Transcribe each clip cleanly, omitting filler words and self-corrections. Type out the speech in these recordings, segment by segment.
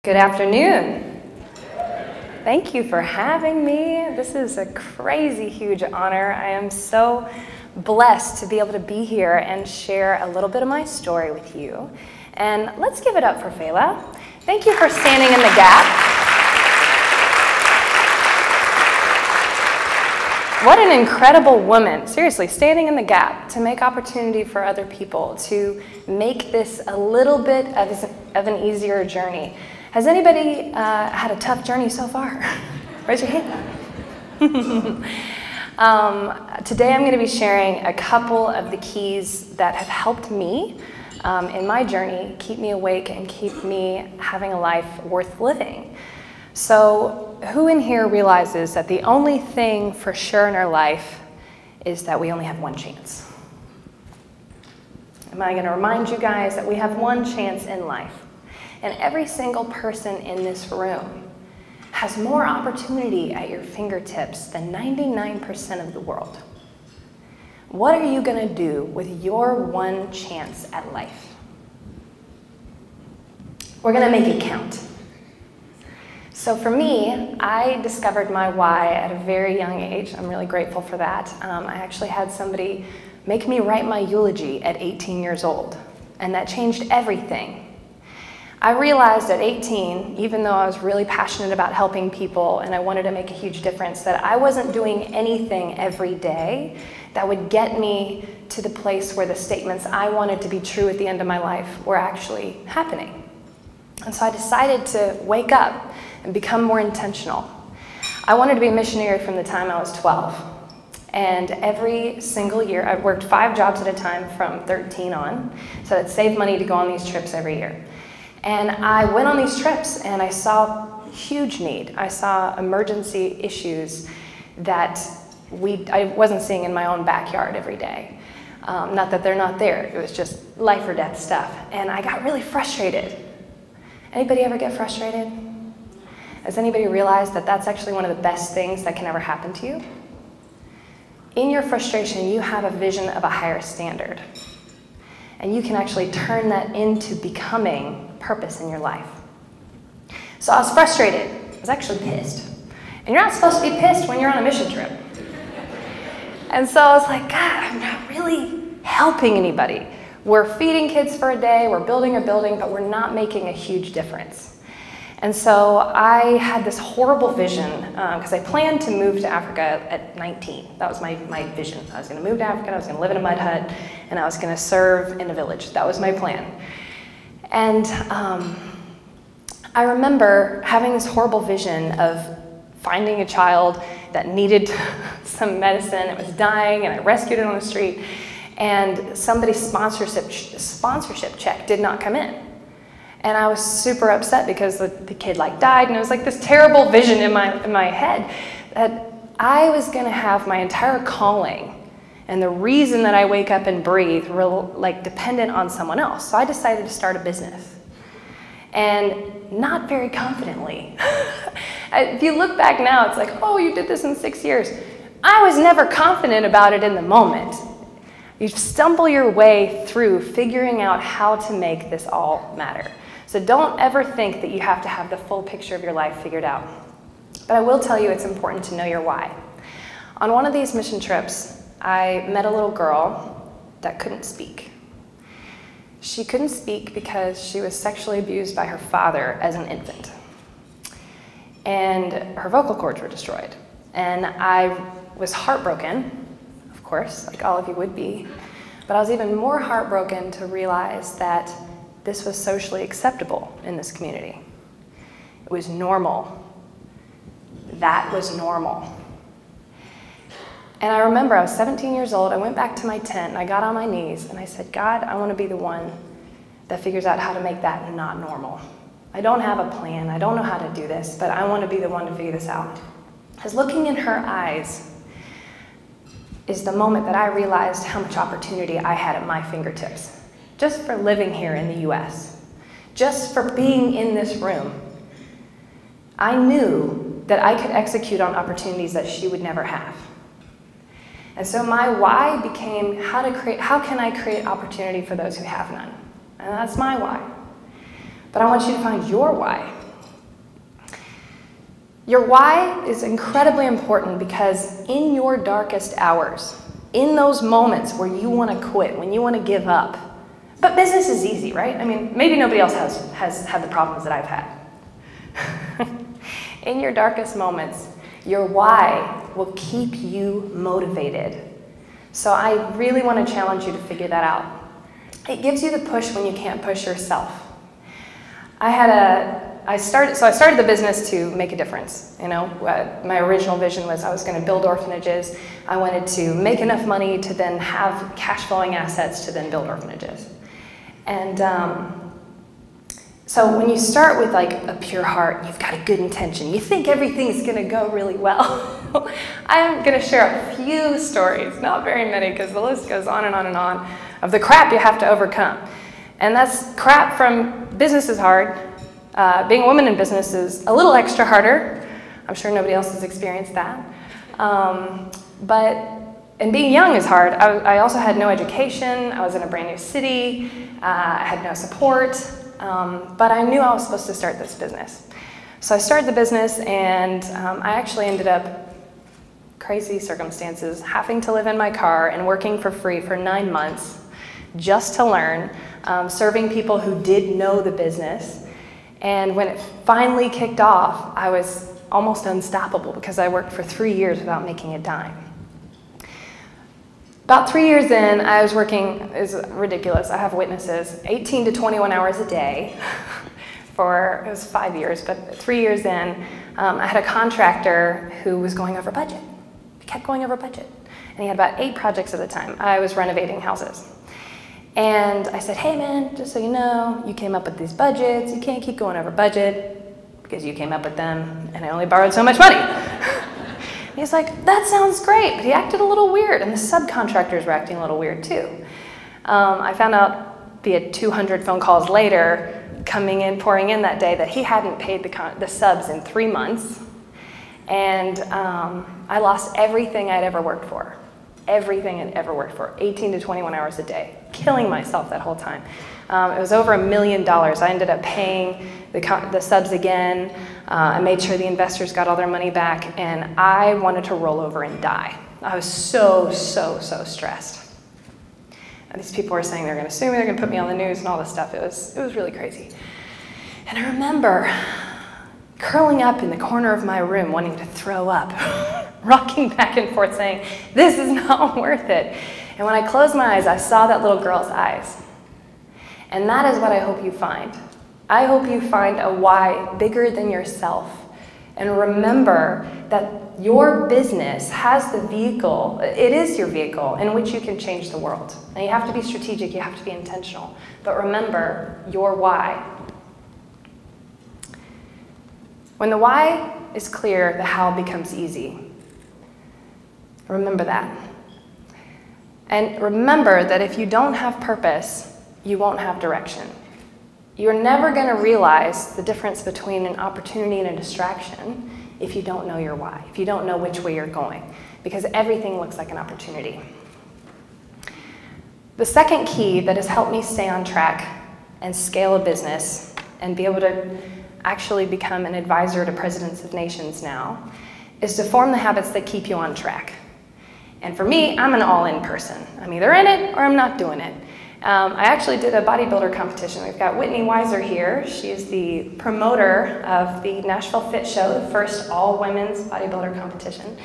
Good afternoon. Thank you for having me. This is a crazy huge honor. I am so blessed to be able to be here and share a little bit of my story with you. And let's give it up for Fela. Thank you for standing in the gap. What an incredible woman, seriously, standing in the gap to make opportunity for other people, to make this a little bit of an easier journey. Has anybody had a tough journey so far? Raise your hand. Today I'm going to be sharing a couple of the keys that have helped me in my journey, keep me awake and keep me having a life worth living. So who in here realizes that the only thing for sure in our life is that we only have one chance? Am I going to remind you guys that we have one chance in life? And every single person in this room has more opportunity at your fingertips than 99% of the world. What are you going to do with your one chance at life? We're going to make it count. So for me, I discovered my why at a very young age. I'm really grateful for that. I actually had somebody make me write my eulogy at 18 years old, and that changed everything. I realized at 18, even though I was really passionate about helping people and I wanted to make a huge difference, that I wasn't doing anything every day that would get me to the place where the statements I wanted to be true at the end of my life were actually happening. And so I decided to wake up and become more intentional. I wanted to be a missionary from the time I was 12. And every single year, I worked 5 jobs at a time from 13 on, so I'd save money to go on these trips every year. And I went on these trips and I saw huge need. I saw emergency issues that I wasn't seeing in my own backyard every day. Not that they're not there, it was just life or death stuff. And I got really frustrated. Anybody ever get frustrated? Has anybody realized that that's actually one of the best things that can ever happen to you? In your frustration, you have a vision of a higher standard. And you can actually turn that into becoming purpose in your life. So I was frustrated. I was actually pissed. And you're not supposed to be pissed when you're on a mission trip. And so I was like, God, I'm not really helping anybody. We're feeding kids for a day, we're building a building, but we're not making a huge difference. And so I had this horrible vision, because I planned to move to Africa at 19. That was my vision. I was going to move to Africa, I was going to live in a mud hut, and I was going to serve in a village. That was my plan. And I remember having this horrible vision of finding a child that needed some medicine, it was dying, and I rescued it on the street, and somebody's sponsorship check did not come in. And I was super upset because the kid died, and it was like this terrible vision in my head that I was going to have my entire calling and the reason that I wake up and breathe dependent on someone else. So I decided to start a business. And not very confidently. If you look back now, it's like, oh, you did this in 6 years. I was never confident about it in the moment. You stumble your way through figuring out how to make this all matter. So don't ever think that you have to have the full picture of your life figured out. But I will tell you it's important to know your why. On one of these mission trips, I met a little girl that couldn't speak. She couldn't speak because she was sexually abused by her father as an infant. And her vocal cords were destroyed. And I was heartbroken, of course, like all of you would be. But I was even more heartbroken to realize that this was socially acceptable in this community. It was normal. That was normal. And I remember I was 17 years old, I went back to my tent, and I got on my knees, and I said, God, I want to be the one that figures out how to make that not normal. I don't have a plan, I don't know how to do this, but I want to be the one to figure this out. Because looking in her eyes is the moment that I realized how much opportunity I had at my fingertips. Just for living here in the US, just for being in this room, I knew that I could execute on opportunities that she would never have. And so my why became how can I create opportunity for those who have none? And that's my why. But I want you to find your why. Your why is incredibly important because in your darkest hours, in those moments where you want to quit, when you want to give up, but business is easy, right? I mean, maybe nobody else has had the problems that I've had. In your darkest moments, your why will keep you motivated. So I really want to challenge you to figure that out. It gives you the push when you can't push yourself. I started the business to make a difference. You know, my original vision was I was going to build orphanages. I wanted to make enough money to then have cash flowing assets to then build orphanages. And so when you start with like a pure heart, you've got a good intention, you think everything's going to go really well. I'm going to share a few stories, not very many because the list goes on and on and on, of the crap you have to overcome. And that's crap from business is hard. Being a woman in business is a little extra harder. I'm sure nobody else has experienced that. And being young is hard. I also had no education. I was in a brand new city. I had no support. But I knew I was supposed to start this business. So I started the business, and I actually ended up, crazy circumstances, having to live in my car and working for free for 9 months just to learn, serving people who did know the business. And when it finally kicked off, I was almost unstoppable because I worked for 3 years without making a dime. About 3 years in, I was working, it's ridiculous, I have witnesses, 18 to 21 hours a day for, it was 5 years, but 3 years in, I had a contractor who was going over budget. He kept going over budget. And he had about 8 projects at a time. I was renovating houses. And I said, hey man, just so you know, you came up with these budgets, you can't keep going over budget because you came up with them and I only borrowed so much money. He's like, that sounds great, but he acted a little weird, and the subcontractors were acting a little weird too. I found out via 200 phone calls later, pouring in that day, that he hadn't paid the subs in 3 months, and I lost everything I'd ever worked for. Everything I'd ever worked for, 18 to 21 hours a day, killing myself that whole time. It was over $1 million. I ended up paying the subs again. I made sure the investors got all their money back, and I wanted to roll over and die. I was so stressed. And these people were saying they're going to sue me, they're going to put me on the news and all this stuff. It was really crazy. And I remember curling up in the corner of my room wanting to throw up, rocking back and forth saying, this is not worth it. And when I closed my eyes, I saw that little girl's eyes. And that is what I hope you find. I hope you find a why bigger than yourself. And remember that your business has the vehicle, it is your vehicle in which you can change the world. And you have to be strategic, you have to be intentional. But remember your why. When the why is clear, the how becomes easy. Remember that. And remember that if you don't have purpose, you won't have direction. You're never going to realize the difference between an opportunity and a distraction if you don't know your why, if you don't know which way you're going, because everything looks like an opportunity. The second key that has helped me stay on track and scale a business and be able to actually become an advisor to presidents of nations now is to form the habits that keep you on track. And for me, I'm an all-in person. I'm either in it or I'm not doing it. I actually did a bodybuilder competition. We've got Whitney Weiser here. She is the promoter of the Nashville Fit Show, the first all-women's bodybuilder competition.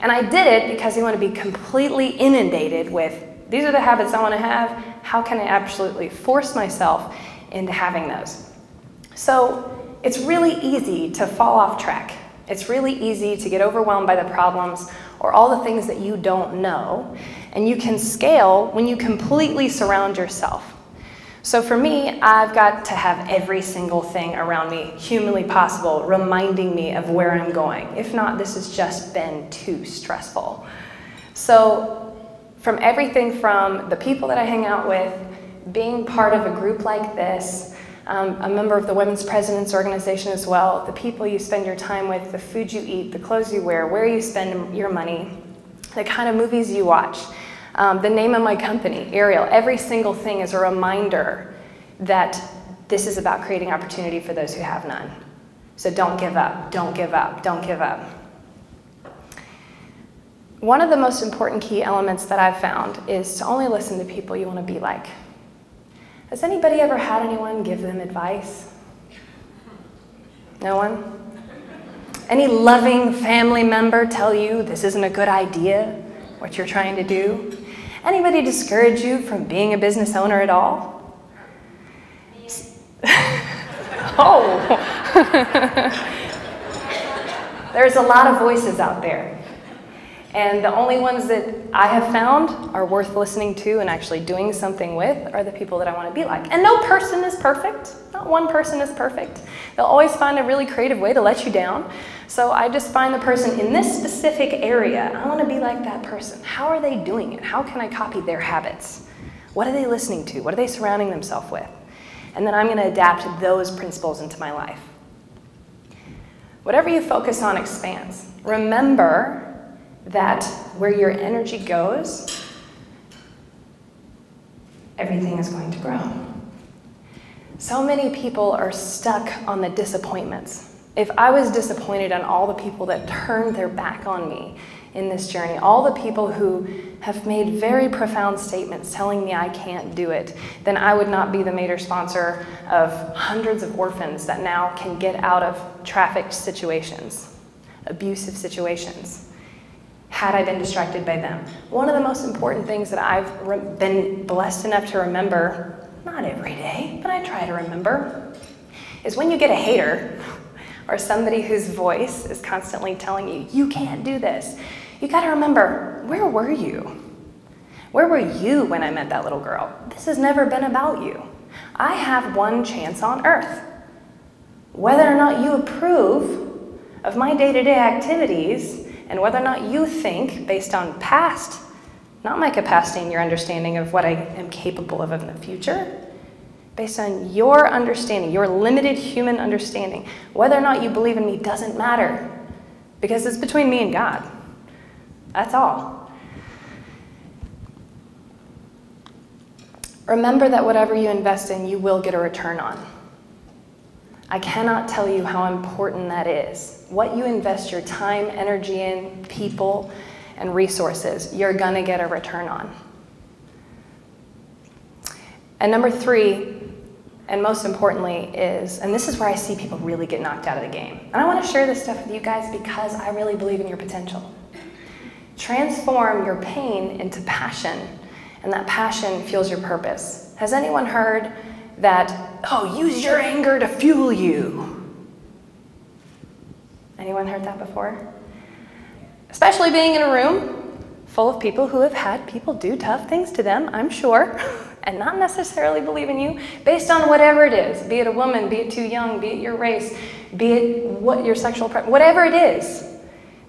And I did it because I want to be completely inundated with, these are the habits I want to have. How can I absolutely force myself into having those? So it's really easy to fall off track. It's really easy to get overwhelmed by the problems or all the things that you don't know. And you can scale when you completely surround yourself. So for me, I've got to have every single thing around me humanly possible reminding me of where I'm going. If not, this has just been too stressful. So from everything from the people that I hang out with, being part of a group like this, a member of the Women's Presidents Organization as well, the people you spend your time with, the food you eat, the clothes you wear, where you spend your money, the kind of movies you watch, the name of my company, Ariel, every single thing is a reminder that this is about creating opportunity for those who have none. So don't give up, don't give up, don't give up. One of the most important key elements that I've found is to only listen to people you want to be like. Has anybody ever had anyone give them advice? No one? Any loving family member tell you this isn't a good idea, what you're trying to do? Anybody discourage you from being a business owner at all? Oh! There's a lot of voices out there. And the only ones that I have found are worth listening to and actually doing something with are the people that I want to be like. And no person is perfect. Not one person is perfect. They'll always find a really creative way to let you down. So I just find the person in this specific area. I want to be like that person. How are they doing it? How can I copy their habits? What are they listening to? What are they surrounding themselves with? And then I'm going to adapt those principles into my life. Whatever you focus on expands. Remember that where your energy goes, everything is going to grow. So many people are stuck on the disappointments. If I was disappointed on all the people that turned their back on me in this journey, all the people who have made very profound statements telling me I can't do it, then I would not be the major sponsor of hundreds of orphans that now can get out of trafficked situations, abusive situations, had I been distracted by them. One of the most important things that I've been blessed enough to remember, not every day, but I try to remember, is when you get a hater or somebody whose voice is constantly telling you, you can't do this, you gotta remember, where were you? Where were you when I met that little girl? This has never been about you. I have one chance on earth. Whether or not you approve of my day-to-day activities and whether or not you think, based on past, not my capacity and your understanding of what I am capable of in the future, based on your understanding, your limited human understanding, whether or not you believe in me doesn't matter, because it's between me and God. That's all. Remember that whatever you invest in, you will get a return on. I cannot tell you how important that is. What you invest your time, energy in, people, and resources, you're gonna get a return on. And number 3, and most importantly is, and this is where I see people really get knocked out of the game. And I wanna share this stuff with you guys because I really believe in your potential. Transform your pain into passion, and that passion fuels your purpose. Has anyone heard that, oh, use your anger to fuel you? Anyone heard that before? Especially being in a room full of people who have had people do tough things to them, I'm sure, and not necessarily believe in you, based on whatever it is, be it a woman, be it too young, be it your race, be it what your sexual preference, whatever it is,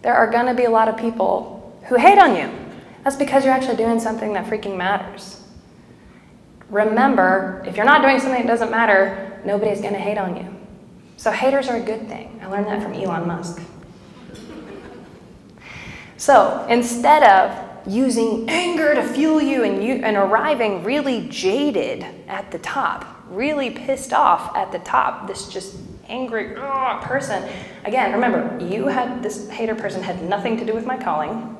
there are gonna be a lot of people who hate on you. That's because you're actually doing something that freaking matters. Remember, if you're not doing something that doesn't matter, nobody's gonna hate on you. So haters are a good thing. I learned that from Elon Musk. So instead of using anger to fuel you and arriving really jaded at the top, really pissed off at the top, this just angry person, again, remember, this hater person had nothing to do with my calling.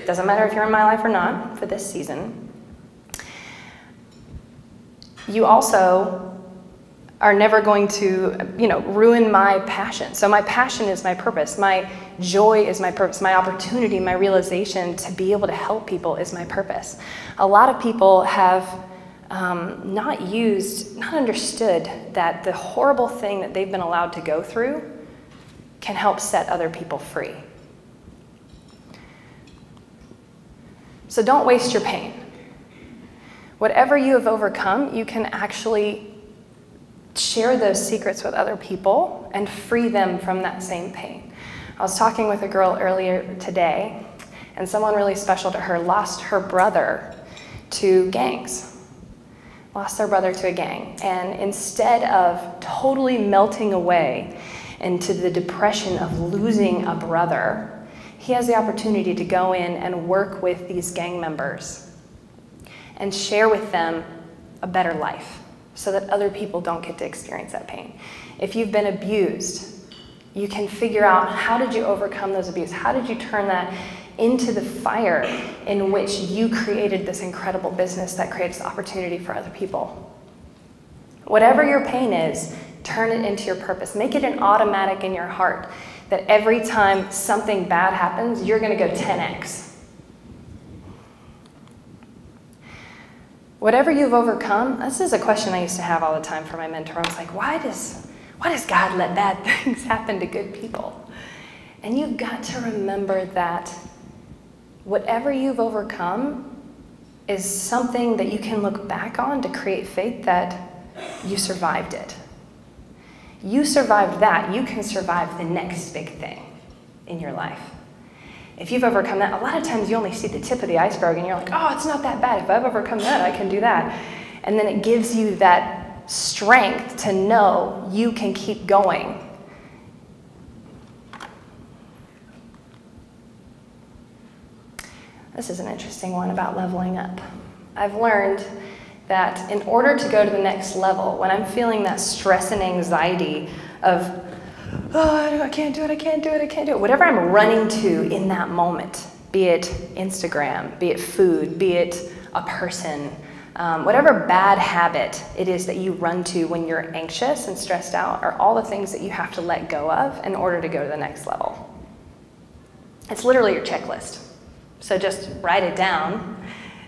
Doesn't matter if you're in my life or not for this season. You also are never going to, ruin my passion. So my passion is my purpose. My joy is my purpose. My opportunity, my realization to be able to help people is my purpose. A lot of people have not understood that the horrible thing that they've been allowed to go through can help set other people free. So don't waste your pain. Whatever you have overcome, you can actually share those secrets with other people and free them from that same pain. I was talking with a girl earlier today, and someone really special to her lost her brother to gangs. Lost their brother to a gang. And instead of totally melting away into the depression of losing a brother, he has the opportunity to go in and work with these gang members and share with them a better life so that other people don't get to experience that pain. If you've been abused, You can figure out, how did you overcome those abuse? How did you turn that into the fire in which you created this incredible business that creates opportunity for other people? Whatever your pain is, turn it into your purpose. Make it an automatic in your heart that every time something bad happens, you're going to go 10x. Whatever you've overcome, this is a question I used to have all the time for my mentor. I was like, why does God let bad things happen to good people? And you've got to remember that whatever you've overcome is something that you can look back on to create faith that you survived it. You survived that, you can survive the next big thing in your life. If you've overcome that, a lot of times you only see the tip of the iceberg and you're like, oh, it's not that bad. If I've overcome that, I can do that. And then it gives you that strength to know you can keep going. This is an interesting one about leveling up. I've learned that in order to go to the next level, when I'm feeling that stress and anxiety of, oh, I can't do it, I can't do it, I can't do it, whatever I'm running to in that moment, be it Instagram, be it food, be it a person, whatever bad habit it is that you run to when you're anxious and stressed out are all the things that you have to let go of in order to go to the next level. It's literally your checklist. So just write it down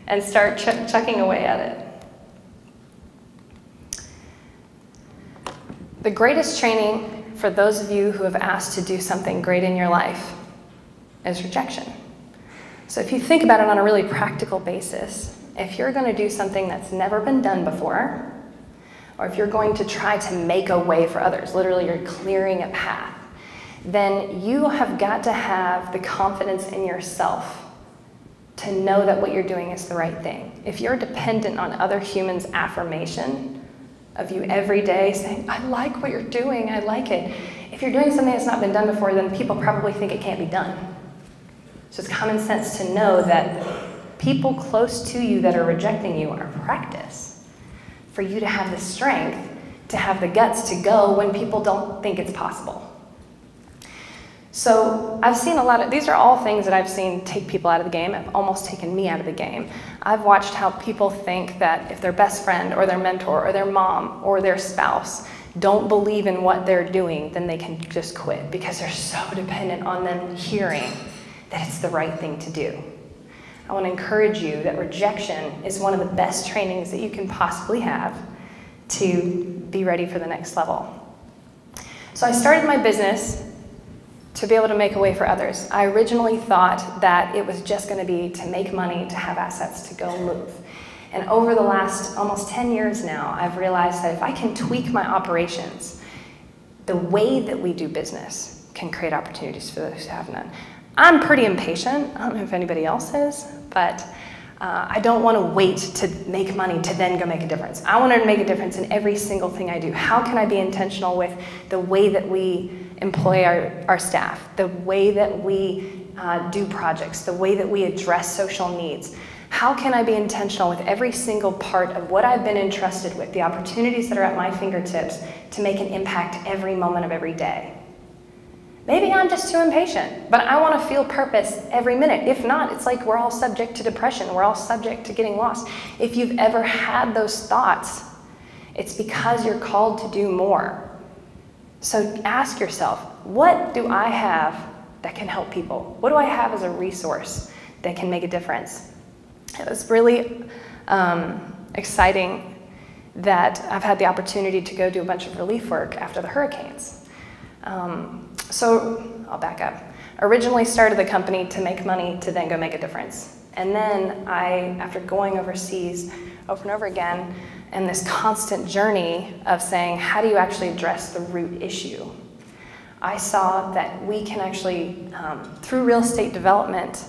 and start chucking away at it. The greatest training for those of you who have asked to do something great in your life is rejection. So if you think about it on a really practical basis, if you're going to do something that's never been done before, or if you're going to try to make a way for others, literally you're clearing a path, then you have got to have the confidence in yourself to know that what you're doing is the right thing. If you're dependent on other humans' affirmation of you every day saying, I like what you're doing, I like it. If you're doing something that's not been done before, then people probably think it can't be done. So it's common sense to know that people close to you that are rejecting you are practice for you to have the strength, to have the guts to go when people don't think it's possible. So I've seen a lot of, these are all things that I've seen take people out of the game, have almost taken me out of the game. I've watched how people think that if their best friend or their mentor or their mom or their spouse don't believe in what they're doing, then they can just quit because they're so dependent on them hearing that it's the right thing to do. I want to encourage you that rejection is one of the best trainings that you can possibly have to be ready for the next level. So I started my business to be able to make a way for others. I originally thought that it was just going to be to make money, to have assets, to go move. And over the last almost 10 years now, I've realized that if I can tweak my operations, the way that we do business can create opportunities for those who have none. I'm pretty impatient. I don't know if anybody else is, but I don't want to wait to make money to then go make a difference. I want to make a difference in every single thing I do. How can I be intentional with the way that we employ our staff, the way that we do projects, the way that we address social needs? How can I be intentional with every single part of what I've been entrusted with, the opportunities that are at my fingertips to make an impact every moment of every day? Maybe I'm just too impatient, but I want to feel purpose every minute. If not, it's like we're all subject to depression. We're all subject to getting lost. If you've ever had those thoughts, it's because you're called to do more. So ask yourself, what do I have that can help people? What do I have as a resource that can make a difference? It was really exciting that I've had the opportunity to go do a bunch of relief work after the hurricanes. So I'll back up. Originally started the company to make money to then go make a difference. And then after going overseas over and over again, and this constant journey of saying, how do you actually address the root issue? I saw that we can actually, through real estate development,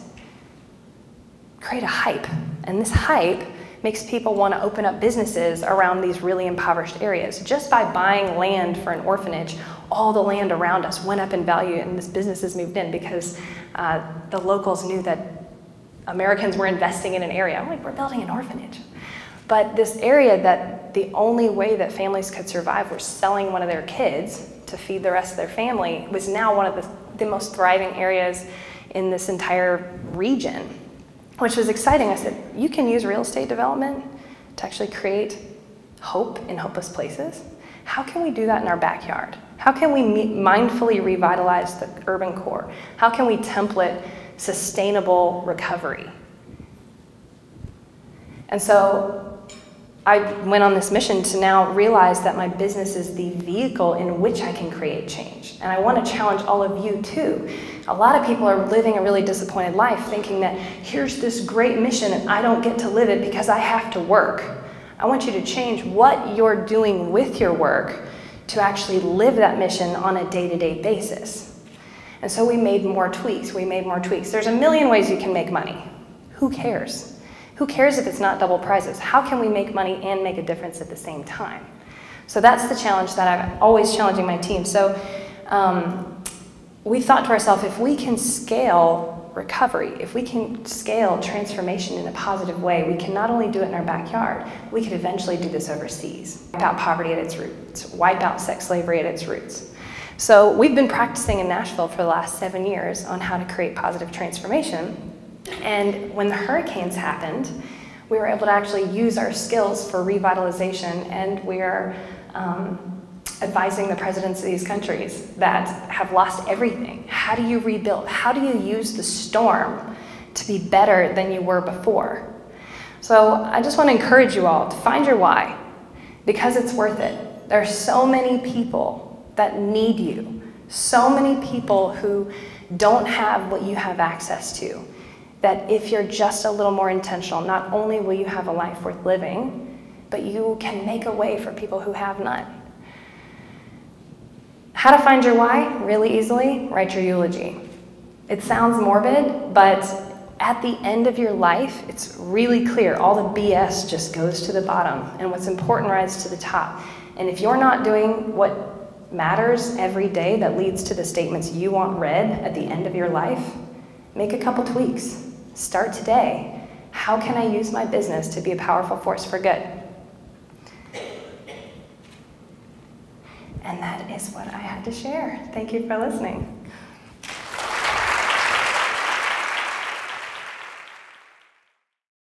create a hype. And this hype makes people want to open up businesses around these really impoverished areas. Just by buying land for an orphanage, all the land around us went up in value and this business has moved in because the locals knew that Americans were investing in an area. I'm like, we're building an orphanage. But this area that the only way that families could survive was selling one of their kids to feed the rest of their family was now one of the most thriving areas in this entire region, which was exciting. I said, you can use real estate development to actually create hope in hopeless places. How can we do that in our backyard? How can we mindfully revitalize the urban core? How can we template sustainable recovery? And so I went on this mission to now realize that my business is the vehicle in which I can create change. And I want to challenge all of you too. A lot of people are living a really disappointed life thinking that here's this great mission and I don't get to live it because I have to work. I want you to change what you're doing with your work to actually live that mission on a day-to-day basis. And so we made more tweaks. There's a million ways you can make money. Who cares? Who cares if it's not double prizes? How can we make money and make a difference at the same time? So that's the challenge that I'm always challenging my team. So we thought to ourselves, if we can scale recovery, if we can scale transformation in a positive way, we can not only do it in our backyard, we could eventually do this overseas. Wipe out poverty at its roots, wipe out sex slavery at its roots. So we've been practicing in Nashville for the last 7 years on how to create positive transformation. And when the hurricanes happened, we were able to actually use our skills for revitalization, and we are advising the presidents of these countries that have lost everything. How do you rebuild? How do you use the storm to be better than you were before? So I just want to encourage you all to find your why, because it's worth it. There are so many people that need you, so many people who don't have what you have access to, that if you're just a little more intentional, not only will you have a life worth living, but you can make a way for people who have none. How to find your why? Really easily, write your eulogy. It sounds morbid, but at the end of your life, it's really clear. All the BS just goes to the bottom, and what's important rises to the top. And if you're not doing what matters every day that leads to the statements you want read at the end of your life, make a couple tweaks. Start today. How can I use my business to be a powerful force for good? And that is what I had to share. Thank you for listening.